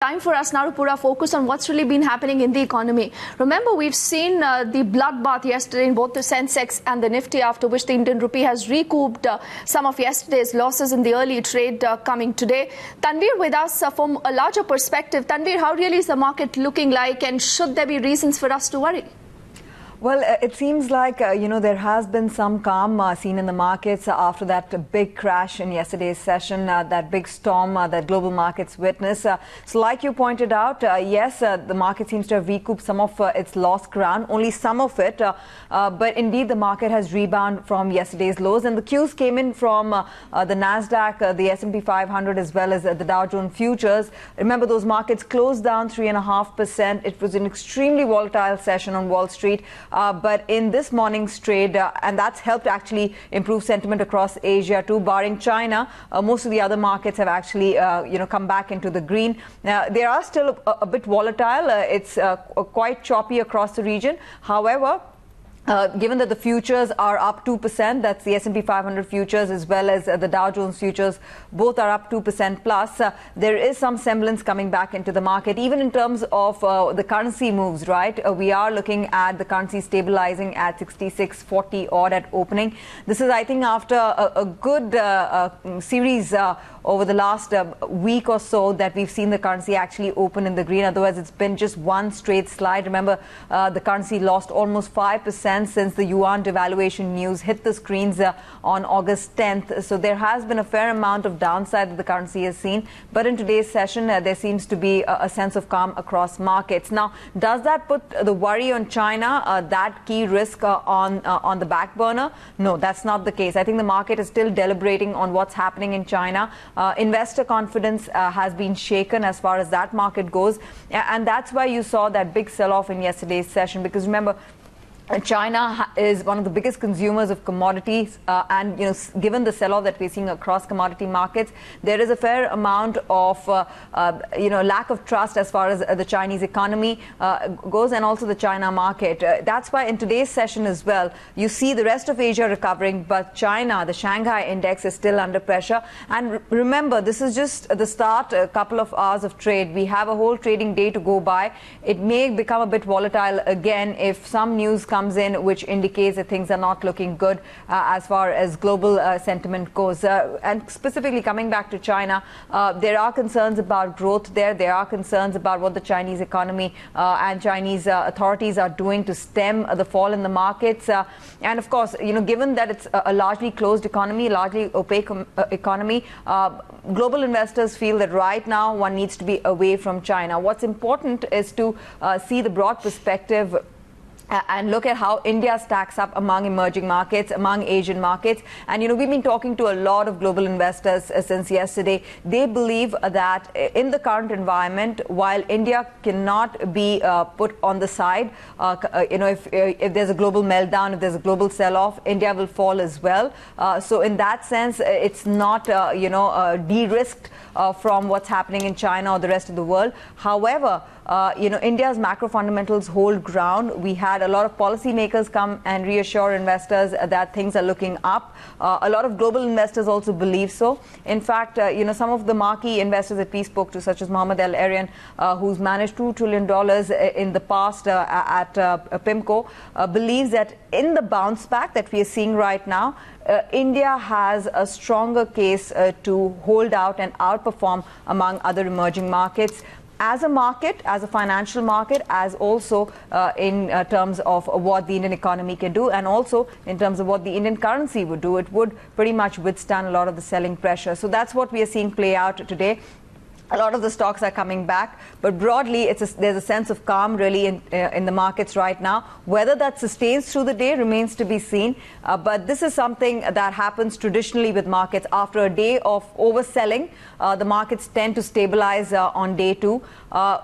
time for us now to put our focus on what's really been happening in the economy. Remember, we've seen the bloodbath yesterday in both the Sensex and the Nifty, after which the Indian rupee has recouped some of yesterday's losses in the early trade coming today. Tanveer with us from a larger perspective. Tanveer, how really is the market looking like, and should there be reasons for us to worry? Well, it seems like, there has been some calm seen in the markets after that big crash in yesterday's session, that big storm that global markets witnessed. So like you pointed out, yes, the market seems to have recouped some of its lost ground, only some of it. But indeed, the market has rebounded from yesterday's lows. And the cues came in from the NASDAQ, the S&P 500, as well as the Dow Jones futures. Remember, those markets closed down 3.5%. It was an extremely volatile session on Wall Street. But in this morning's trade, and that's helped actually improve sentiment across Asia too, barring China, most of the other markets have actually, come back into the green. Now, they are still a bit volatile. It's quite choppy across the region. However, given that the futures are up 2%, that's the S&P 500 futures as well as the Dow Jones futures, both are up 2% plus. There is some semblance coming back into the market, even in terms of the currency moves, right? We are looking at the currency stabilizing at 66.40 odd at opening. This is, I think, after a good series over the last week or so that we've seen the currency actually open in the green. Otherwise, it's been just one straight slide. Remember, the currency lost almost 5% since the yuan devaluation news hit the screens on August 10th. So there has been a fair amount of downside that the currency has seen. But in today's session, there seems to be a sense of calm across markets. Now, does that put the worry on China, that key risk on the back burner? No, that's not the case. I think the market is still deliberating on what's happening in China. Investor confidence has been shaken as far as that market goes. And that's why you saw that big sell-off in yesterday's session. Because remember, China is one of the biggest consumers of commodities, and given the sell-off that we're seeing across commodity markets, there is a fair amount of lack of trust as far as the Chinese economy goes, and also the China market. That's why in today's session as well, you see the rest of Asia recovering, but China, the Shanghai index, is still under pressure. And remember, this is just the start, a couple of hours of trade. We have a whole trading day to go by. It may become a bit volatile again if some news comes in which indicates that things are not looking good as far as global sentiment goes. And specifically coming back to China, there are concerns about growth there. There are concerns about what the Chinese economy and Chinese authorities are doing to stem the fall in the markets. And of course, given that it's a largely closed economy, largely opaque economy, global investors feel that right now one needs to be away from China. What's important is to see the broad perspective and look at how India stacks up among emerging markets, among Asian markets. And, we've been talking to a lot of global investors since yesterday. They believe that in the current environment, while India cannot be put on the side, if there's a global meltdown, if there's a global sell-off, India will fall as well. So in that sense, it's not, de-risked from what's happening in China or the rest of the world. However, India's macro fundamentals hold ground. We had a lot of policymakers come and reassure investors that things are looking up. A lot of global investors also believe so. In fact, some of the marquee investors that we spoke to, such as Mohammed Al Arian, who's managed $2 trillion in the past at PIMCO, believes that in the bounce back that we are seeing right now, India has a stronger case to hold out and outperform among other emerging markets. As a market, as a financial market, as also in terms of what the Indian economy can do, and also in terms of what the Indian currency would do, it would pretty much withstand a lot of the selling pressure. So that's what we are seeing play out today. A lot of the stocks are coming back, but broadly, there's a sense of calm really in the markets right now. Whether that sustains through the day remains to be seen. But this is something that happens traditionally with markets. After a day of overselling, the markets tend to stabilize on day two.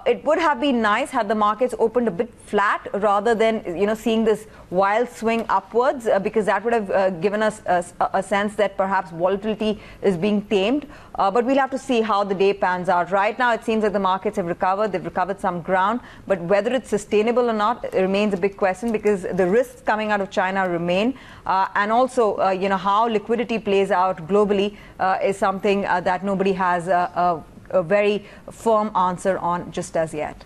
It would have been nice had the markets opened a bit flat rather than seeing this wild swing upwards, because that would have given us a sense that perhaps volatility is being tamed. But we'll have to see how the day pans out. Right now, it seems like the markets have recovered. They've recovered some ground. But whether it's sustainable or not remains a big question, because the risks coming out of China remain. And also, how liquidity plays out globally is something that nobody has a very firm answer on just as yet.